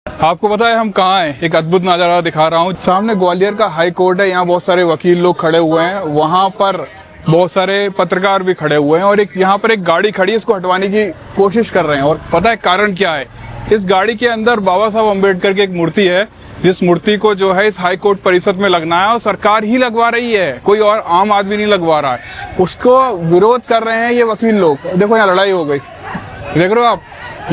आपको पता है हम कहाँ हैं? एक अद्भुत नजारा दिखा रहा हूँ। सामने ग्वालियर का हाई कोर्ट है, यहाँ बहुत सारे वकील लोग खड़े हुए हैं, वहाँ पर बहुत सारे पत्रकार भी खड़े हुए हैं और एक यहाँ पर एक गाड़ी खड़ी है, इसको हटवाने की कोशिश कर रहे हैं। और पता है कारण क्या है? इस गाड़ी के अंदर बाबा साहब अम्बेडकर की एक मूर्ति है, जिस मूर्ति को जो है इस हाई कोर्ट परिसर में लगना है और सरकार ही लगवा रही है, कोई और आम आदमी नहीं लगवा रहा है। उसको विरोध कर रहे हैं ये वकील लोग। देखो यहाँ लड़ाई हो गई, देख रहे हो आप?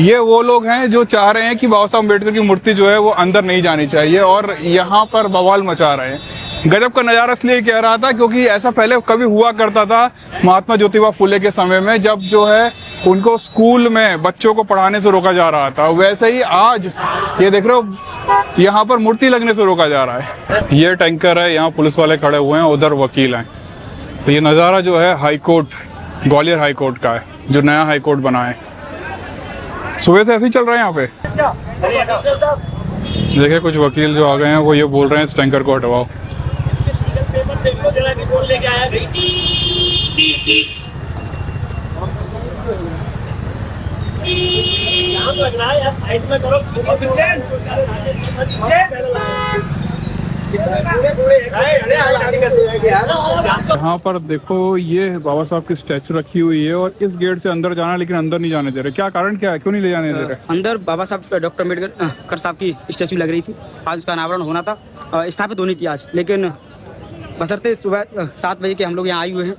ये वो लोग हैं जो चाह रहे हैं कि बाबा साहब अम्बेडकर की मूर्ति जो है वो अंदर नहीं जानी चाहिए और यहाँ पर बवाल मचा रहे हैं। गजब का नजारा इसलिए कह रहा था क्योंकि ऐसा पहले कभी हुआ करता था महात्मा ज्योतिबा फुले के समय में, जब जो है उनको स्कूल में बच्चों को पढ़ाने से रोका जा रहा था। वैसे ही आज ये देख रहे हो यहाँ पर मूर्ति लगने से रोका जा रहा है। ये टैंकर है, यहाँ पुलिस वाले खड़े हुए हैं, उधर वकील हैं। तो ये नज़ारा जो है high court, Gwalior high court का है, जो नया हाई कोर्ट बना है। सुबह से ऐसे ही चल रहा है यहाँ पे। देखिए कुछ वकील जो आ गए हैं वो ये बोल रहे हैं इस टैंकर को हटवाओ। यहाँ पर देखो ये बाबा साहब की स्टैचू रखी हुई है और इस गेट से अंदर जाना, लेकिन अंदर नहीं जाने दे रहे। क्या कारण क्या है, क्यों नहीं ले जाने दे रहे? अंदर बाबा साहब डॉक्टर अम्बेडकर साहब की स्टैचू लग रही थी, आज उसका अनावरण होना था, स्थापित होनी थी आज, लेकिन बशर्ते सुबह 7 बजे के हम लोग यहाँ आए हुए हैं,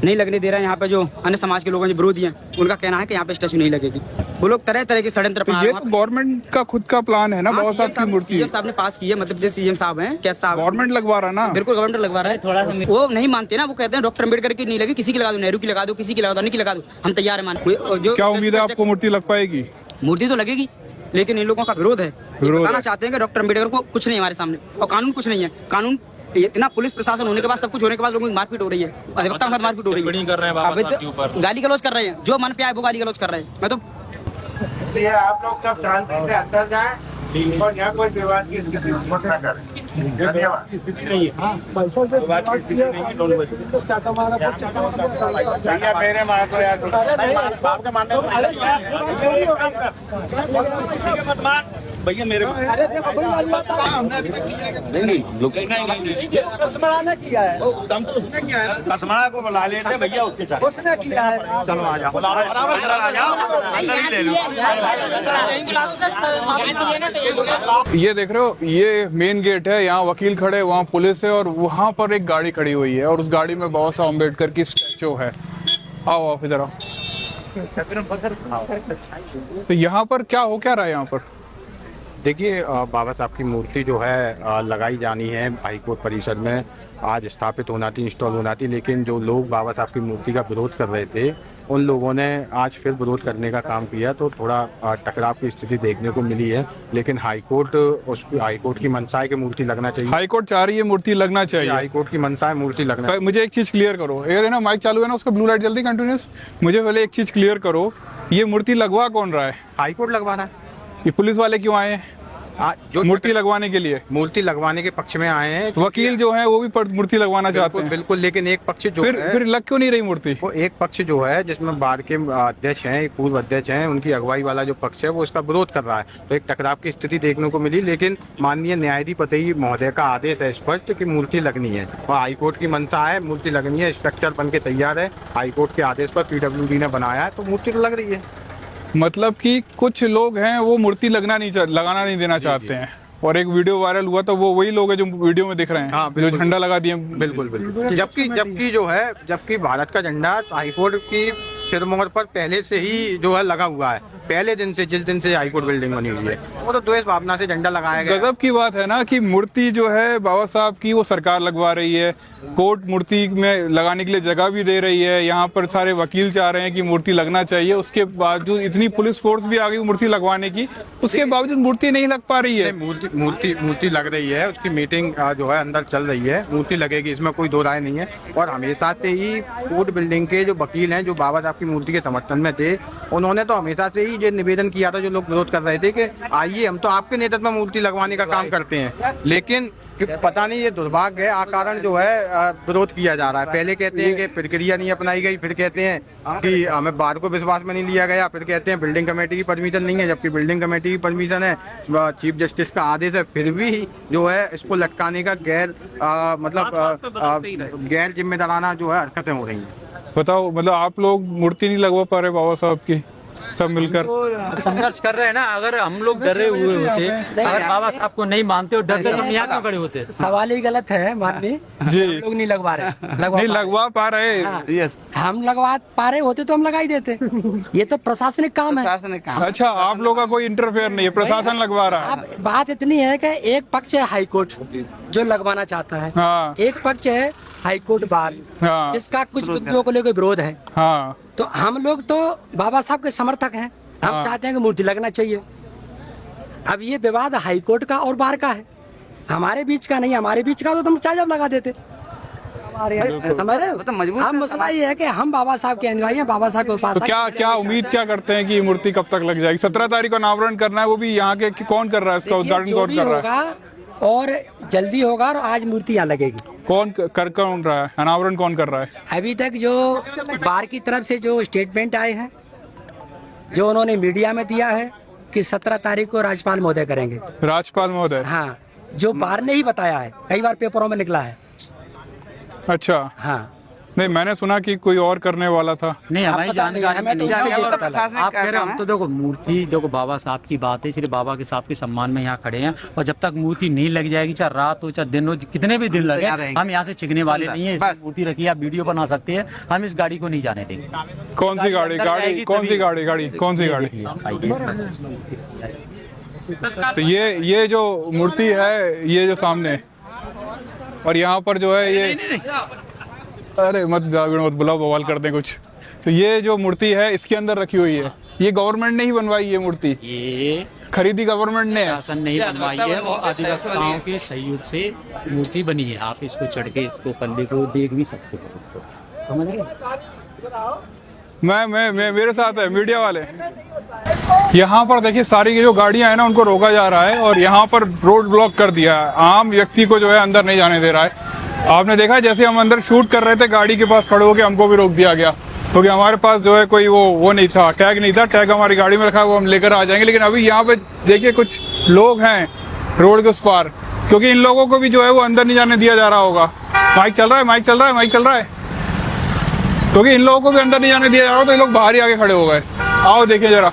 नहीं लगने दे रहे हैं। यहाँ पे जो अन्य समाज के लोग हैं जो विरोधी हैं, उनका कहना है कि यहाँ पे स्टैचू नहीं लगेगी। वो लोग तरह तरह के षड्यंत्र बना रहे हैं। ये तो गवर्नमेंट का खुद का प्लान है ना, बाबा साहब की मूर्ति सीएम साहब ने पास की है, मध्य प्रदेश सीएम साहब हैं, कैद साहब गवर्नमेंट लगवा रहा है ना। बिल्कुल गवर्नमेंट लगवा रहा है। थोड़ा वो नहीं मानते ना, वो कहते हैं डॉक्टर अम्बेडकर की नहीं लगी, किसी की लगा दो, नेहरू की लगा दो, किसी की लगा दो, अन्य की लगा दो, हम तैयार है मानने। क्या उम्मीद है आपको मूर्ति लग पाएगी? मूर्ति तो लगेगी, लेकिन इन लोगों का विरोध है। बताना चाहते हैं कि डॉक्टर अम्बेडकर को कुछ नहीं हमारे सामने, और कानून कुछ नहीं है। कानून इतना पुलिस प्रशासन होने के बाद, सब कुछ होने के बाद लोगों की मारपीट हो रही है, अधिवक्ता के साथ मारपीट हो रही है, कर रहे हैं बाबा साहब के ऊपर, गाली गलौज कर रहे हैं, जो मन पे आए वो गाली गलौज कर रहे हैं। मैं तो आप लोग सब शांति से अंदर जाएं और यहाँ कोई विवाद की स्थिति न करें। धन्यवाद। भैया मेरे मान दो यार, भैया मेरे कसमड़ा को बुला लेते भैया, उसके साथ उसने किया है। चलो आ जाओ, ये देख रहे हो ये मेन गेट है, यहाँ वकील खड़े, वहाँ पुलिस है और वहाँ पर एक गाड़ी खड़ी हुई है और उस गाड़ी में बाबा साहब अम्बेडकर की स्टैचू है। आओ आप इधर आओ। तो यहाँ पर क्या हो क्या रहा है यहाँ पर? देखिए बाबा साहब की मूर्ति जो है लगाई जानी है हाई कोर्ट परिसर में, आज स्थापित होना थी, इंस्टॉल होना थी, लेकिन जो लोग बाबा साहब की मूर्ति का विरोध कर रहे थे उन लोगों ने आज फिर विरोध करने का काम किया, तो थोड़ा टकराव की स्थिति देखने को मिली है। लेकिन हाई कोर्ट की मंशा है कि मूर्ति लगना चाहिए। हाई कोर्ट चाह रही है मूर्ति लगना चाहिए, हाई कोर्ट की मंशा है मूर्ति लगना चाहिए। मुझे एक चीज क्लियर करो, ये ना माइक चालू है ना, उसका ब्लू लाइट जल्दी कंटिन्यूस। मुझे पहले एक चीज क्लियर करो, ये मूर्ति लगवा कौन रहा है? हाई कोर्ट लगवा रहा है। ये पुलिस वाले क्यों आए हैं जो मूर्ति लगवाने के लिए? मूर्ति लगवाने के पक्ष में आए हैं। वकील जो है वो भी मूर्ति लगवाना चाहते हैं। बिल्कुल, लेकिन एक पक्ष जो फिर लग क्यों नहीं रही मूर्ति? वो एक पक्ष जो है जिसमें बाद के अध्यक्ष हैं, एक पूर्व अध्यक्ष हैं, उनकी अगुवाई वाला जो पक्ष है वो इसका विरोध कर रहा है, तो एक टकराव की स्थिति देखने को मिली। लेकिन माननीय न्यायाधीश महोदय का आदेश है स्पष्ट कि मूर्ति लगनी है और हाईकोर्ट की मंशा है, मूर्ति लगनी है, स्ट्रक्चर बन के तैयार है, हाईकोर्ट के आदेश पर PWD ने बनाया है, तो मूर्ति तो लग रही है। मतलब कि कुछ लोग हैं वो मूर्ति लगाना नहीं देना चाहते हैं, और एक वीडियो वायरल हुआ तो वो वही लोग हैं जो वीडियो में दिख रहे हैं। हाँ, जो झंडा लगा दिए। बिल्कुल बिल्कुल। जबकि भारत का झंडा हाईकोर्ट की सिरमौर पर पहले से ही जो है लगा हुआ है, पहले दिन से, जिस दिन से हाईकोर्ट बिल्डिंग बनी हुई है, वो तो द्वेष भावना से झंडा लगाया गया। गजब की बात है ना कि मूर्ति जो है बाबा साहब की वो सरकार लगवा रही है, कोर्ट मूर्ति में लगाने के लिए जगह भी दे रही है, यहाँ पर सारे वकील चाह रहे हैं कि मूर्ति लगना चाहिए, उसके बावजूद इतनी पुलिस फोर्स भी आ गई मूर्ति लगवाने की, उसके बावजूद मूर्ति नहीं लग पा रही है। मूर्ति लग रही है, उसकी मीटिंग जो है अंदर चल रही है, मूर्ति लगेगी, इसमें कोई दो राय नहीं है। और हमेशा से ही कोर्ट बिल्डिंग के जो वकील हैं, जो बाबा साहब की मूर्ति के समर्थन में थे। उन्होंने तो हमेशा से ही ये निवेदन किया था, जो लोग विरोध कर रहे थे, कि आइए हम तो आपके नेतृत्व में मूर्ति लगवाने का काम करते हैं, लेकिन पता नहीं ये दुर्भाग्य है, कारण जो है विरोध किया जा रहा है। पहले कहते हैं कि प्रक्रिया नहीं अपनाई गई, फिर कहते हैं कि हमें बार को विश्वास में नहीं लिया गया, फिर कहते हैं बिल्डिंग कमेटी की परमिशन नहीं है, जबकि बिल्डिंग कमेटी की परमिशन है, चीफ जस्टिस का आदेश है, फिर भी जो है इसको लटकाने का गैर जिम्मेदाराना जो है हरकतें हो रही हैं। बताओ, मतलब आप लोग मूर्ति नहीं लगवा पा रहे बाबा साहब की, सब मिलकर संघर्ष कर रहे हैं ना। अगर हम लोग डरे हुए होते, अगर बाबा साहब को नहीं मानते और डरते, तो हम यहाँ क्यों खड़े होते? सवाल ही गलत है माननी जी। हम लोग नहीं लगवा रहे, नहीं लगवा पा रहे। हम लगवा पा रहे होते तो हम लगा ही देते। ये तो प्रशासनिक काम है। अच्छा, आप लोग का कोई इंटरफेयर नहीं है, प्रशासन लगवा रहा है। अब बात इतनी है कि एक पक्ष है हाई कोर्ट जो लगवाना चाहता है, हाँ। एक पक्ष है हाई कोर्ट बार, हाँ। जिसका कुछ मुद्दों को लेकर विरोध है। हाँ। तो हम लोग तो बाबा साहब के समर्थक हैं, हम हाँ। चाहते हैं कि मूर्ति लगना चाहिए। अब ये विवाद हाई कोर्ट का और बार का है, हमारे बीच का नहीं। हमारे बीच का तो तुम चाहे जब लगा देते। समझ रहे हो? हम मसला ये है कि हम बाबा साहब के अनुयायी हैं, बाबा साहब के तो उपासक। क्या उम्मीद क्या करते हैं कि ये मूर्ति कब तक लग जाएगी? 17 तारीख को अनावरण करना है, वो भी यहाँ के कौन कर रहा है इसका उद्घाटन? जो कौन भी कर रहा है? होगा और जल्दी होगा, और आज मूर्ति यहाँ लगेगी। कौन रहा है अनावरण? कौन कर रहा है? अभी तक जो बार की तरफ से जो स्टेटमेंट आए हैं, जो उन्होंने मीडिया में दिया है कि 17 तारीख को राज्यपाल महोदय करेंगे। राज्यपाल महोदय? हाँ, जो बार ने ही बताया है, कई बार पेपरों में निकला है। अच्छा। हाँ, नहीं, मैंने सुना कि कोई और करने वाला था। नहीं, हमारी पता नहीं, जानकारी हमें में तो नहीं उससे है। ये पता लगा। आप कह रहे हैं, हम तो देखो मूर्ति, देखो बाबा साहब की बात है, सिर्फ बाबा के साहब के सम्मान में यहाँ खड़े हैं, और जब तक मूर्ति नहीं लग जाएगी, चाहे रात हो चाहे दिन हो, कितने भी दिन लगे, हम यहाँ से चिकने वाले नहीं है। मूर्ति रखी, आप वीडियो बना सकते हैं, हम इस गाड़ी को नहीं जाने देंगे। कौन सी गाड़ी? कौन सी गाड़ी? तो ये जो मूर्ति है, ये जो सामने, और यहाँ पर जो है ये, अरे मत विनोद, बुलाओ, बवाल कर दें कुछ। तो ये जो मूर्ति है इसके अंदर रखी हुई है, ये गवर्नमेंट ने ही बनवाई है मूर्ति? ये खरीदी गवर्नमेंट ने? शासन नहीं बनवाई है, और अधिवक्ताओं के सहयोग से मूर्ति बनी है। आप इसको चढ़ के इसको पल्ले को देख भी सकते हो, समझ रहे? मैं मेरे साथ है मीडिया वाले। यहाँ पर देखिए, सारी जो गाड़ियां हैं ना, उनको रोका जा रहा है, और यहाँ पर रोड ब्लॉक कर दिया है। आम व्यक्ति को जो है अंदर नहीं जाने दे रहा है। आपने देखा, जैसे हम अंदर शूट कर रहे थे, गाड़ी के पास खड़े होकर हमको भी रोक दिया गया, क्योंकि हमारे पास जो है कोई वो नहीं था, टैग नहीं था। टैग हमारी गाड़ी में रखा, वो हम लेकर आ जाएंगे। लेकिन अभी यहाँ पे देखिए, कुछ लोग हैं रोड के उस पार, क्योंकि इन लोगों को भी जो है वो अंदर नहीं जाने दिया जा रहा होगा। माइक चल रहा है, क्योंकि इन लोगों को भी अंदर नहीं जाने दिया जा रहा, तो ये लोग बाहर ही आके खड़े हो गए। आओ देखिए जरा,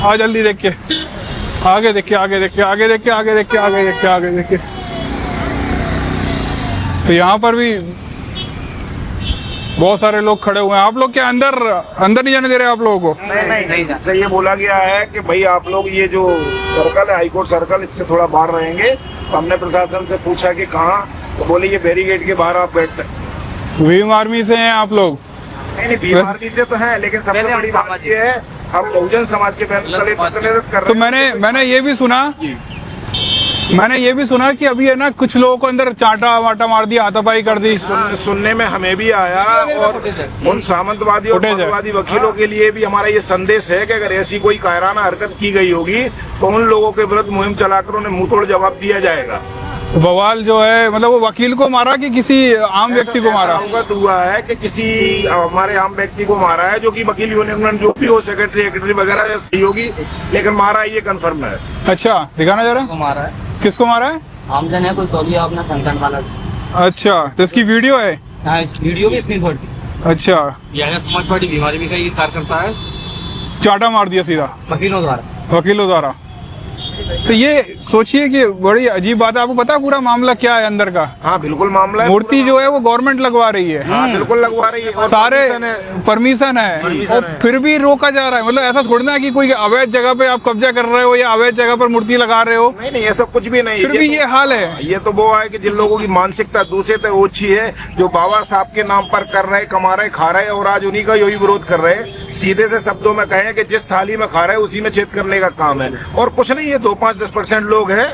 आओ जल्दी देखिए, आगे देखिए। तो यहाँ पर भी बहुत सारे लोग खड़े हुए हैं। आप लोग क्या अंदर नहीं जाने दे रहे आप लोगों को? नहीं, से ये बोला गया है कि भाई आप लोग ये जो सर्कल है, हाईकोर्ट सर्कल, इससे थोड़ा बाहर रहेंगे। तो हमने प्रशासन से पूछा कि कहाँ, तो बोले ये बैरिकेड के बाहर आप बैठ सकते। भीम आर्मी से हैं आप लोग? नहीं, भीम आर्मी से तो है, लेकिन सबसे बड़ी बात ये है, हम बहुजन समाज के कर रहे हैं। तो मैंने ये भी सुना कि अभी है ना, कुछ लोगों को अंदर चाटा वाटा मार दिया, हाथापाई कर दी। सुनने में हमें भी आया, और उन सामंतवादी और मौलवादी वकीलों के लिए भी हमारा ये संदेश है कि अगर ऐसी कोई कायराना हरकत की गई होगी, तो उन लोगों के विरुद्ध मुहिम चलाकर उन्हें मुंहतोड़ जवाब दिया जाएगा। बवाल जो है, मतलब वो वकील को मारा कि किसी आम व्यक्ति को मारा? अवगत हुआ है कि किसी हमारे आम व्यक्ति को मारा है, जो कि वकील यूनियन जो भी हो, सेक्रेटरी वगैरह सही होगी, लेकिन मारा ये कंफर्म है। अच्छा, दिखाना जरा। मारा है, किसको मारा है? आमजन है, कोई तौलिया अपना संतान वाला। अच्छा, तो इसकी वीडियो है? हाँ, इस वीडियो भी स्क्रीनशॉट। अच्छा, यह समाजवादी बीमारी भी का ये कार्यकर्ता है, चाटा मार दिया सीधा वकीलों द्वारा। तो ये सोचिए कि बड़ी अजीब बात है। आपको पता है पूरा मामला क्या है अंदर का? हाँ, बिल्कुल मामला है। मूर्ति जो है वो गवर्नमेंट लगवा रही है। हाँ, बिल्कुल लगवा रही है, और सारे परमिशन है, और फिर भी रोका जा रहा है। मतलब ऐसा थोड़ी ना कि कोई अवैध जगह पे आप कब्जा कर रहे हो या अवैध जगह पर मूर्ति लगा रहे हो। नहीं, ऐसा कुछ भी नहीं। फिर भी ये हाल है। ये तो वो है कि जिन लोगों की मानसिकता दूषित है, ओछी है, जो बाबा साहब के नाम पर कर रहे, कमा रहे, खा रहे, और आज उन्हीं का यही विरोध कर रहे हैं। सीधे से शब्दों में कहें कि जिस थाली में खा रहे उसी में छेद करने का काम है, और कुछ नहीं। ये 2-5-10% लोग हैं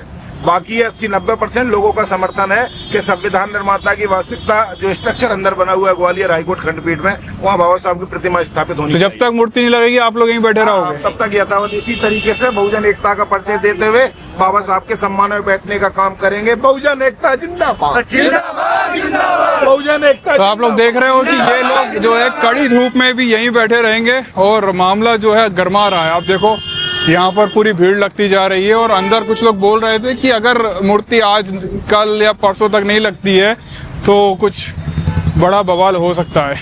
बाकी 80-90% लोगों का समर्थन है कि संविधान निर्माता की वास्तविकता जो स्ट्रक्चर अंदर बना हुआ है ग्वालियर हाईकोर्ट खंडपीठ में, वहाँ बाबा साहब की प्रतिमा स्थापित होनी तो जब तक मूर्ति नहीं लगेगी आप लोग यहीं बैठे रहोगे? तब तक यथावत इसी तरीके से बहुजन एकता का परिचय देते हुए बाबा साहब के सम्मान में बैठने का काम करेंगे। बहुजन एकता जिंदाबाद, जिंदाबाद, जिंदाबाद, बहुजन एकता। तो आप लोग देख रहे हो कि ये लोग जो है कड़ी धूप में भी यहीं बैठे रहेंगे और मामला जो है गरमा रहा है। आप देखो यहाँ पर पूरी भीड़ लगती जा रही है और अंदर कुछ लोग बोल रहे थे कि अगर मूर्ति आज कल या परसों तक नहीं लगती है तो कुछ बड़ा बवाल हो सकता है।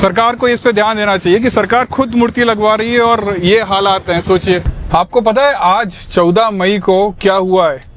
सरकार को इस पे ध्यान देना चाहिए कि सरकार खुद मूर्ति लगवा रही है और ये हालात हैं। सोचिए, आपको पता है आज 14 मई को क्या हुआ है?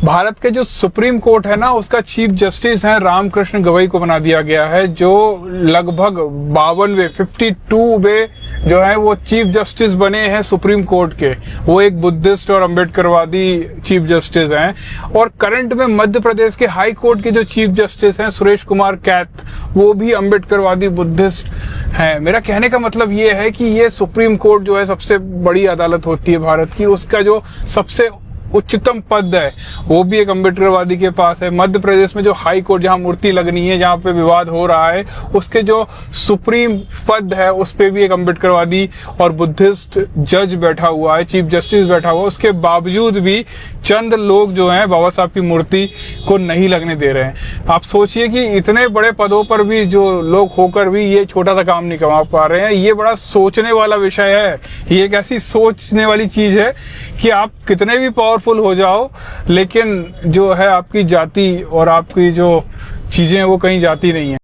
भारत के जो सुप्रीम कोर्ट है ना, उसका चीफ जस्टिस है रामकृष्ण गवई को बना दिया गया है, जो लगभग 52 जो है वो चीफ जस्टिस बने हैं सुप्रीम कोर्ट के। वो एक बुद्धिस्ट और अम्बेडकरवादी चीफ जस्टिस हैं। और करंट में मध्य प्रदेश के हाई कोर्ट के जो चीफ जस्टिस हैं सुरेश कुमार कैथ, वो भी अम्बेडकरवादी बुद्धिस्ट हैं। मेरा कहने का मतलब ये है कि ये सुप्रीम कोर्ट जो है सबसे बड़ी अदालत होती है भारत की, उसका जो सबसे उच्चतम पद है वो भी एक अम्बेडकरवादी के पास है। मध्य प्रदेश में जो हाई कोर्ट जहां मूर्ति लगनी है, जहां पे विवाद हो रहा है, उसके जो सुप्रीम पद है उस पे भी एक अम्बेडकरवादी और बुद्धिस्ट जज बैठा हुआ है, चीफ जस्टिस बैठा हुआ है। उसके बावजूद भी चंद लोग जो हैं बाबा साहब की मूर्ति को नहीं लगने दे रहे हैं। आप सोचिए कि इतने बड़े पदों पर भी जो लोग होकर भी ये छोटा सा काम नहीं कमा पा रहे हैं। ये बड़ा सोचने वाला विषय है। ये एक ऐसी सोचने वाली चीज है कि आप कितने भी पावरफुल हो जाओ, लेकिन जो है आपकी जाति और आपकी जो चीजें वो कहीं जाती नहीं है।